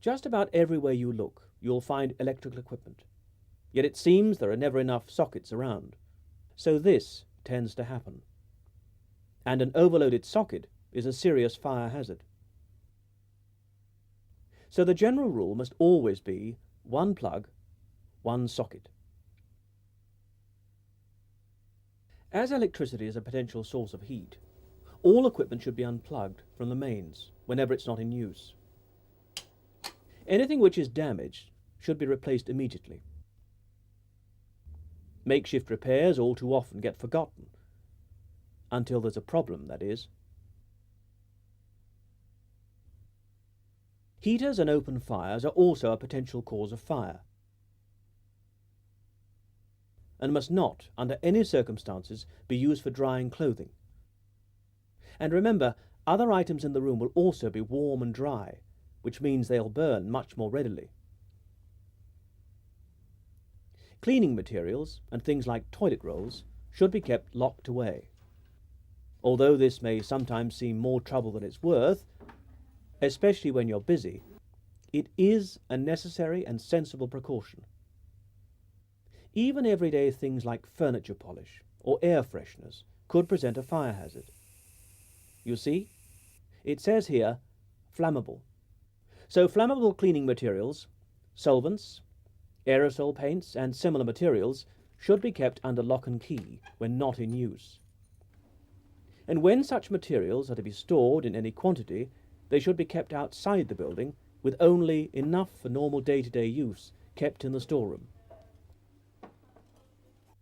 Just about everywhere you look, you'll find electrical equipment. Yet it seems there are never enough sockets around. So this tends to happen. And an overloaded socket is a serious fire hazard. So the general rule must always be one plug, one socket. As electricity is a potential source of heat, all equipment should be unplugged from the mains whenever it's not in use. Anything which is damaged should be replaced immediately. Makeshift repairs all too often get forgotten, until there's a problem, that is. Heaters and open fires are also a potential cause of fire, and must not, under any circumstances, be used for drying clothing. And remember, other items in the room will also be warm and dry, which means they'll burn much more readily. Cleaning materials and things like toilet rolls should be kept locked away. Although this may sometimes seem more trouble than it's worth, especially when you're busy, it is a necessary and sensible precaution. Even everyday things like furniture polish or air fresheners could present a fire hazard. You see, it says here, flammable. So flammable cleaning materials, solvents, aerosol paints and similar materials should be kept under lock and key when not in use. And when such materials are to be stored in any quantity, they should be kept outside the building with only enough for normal day-to-day use kept in the storeroom.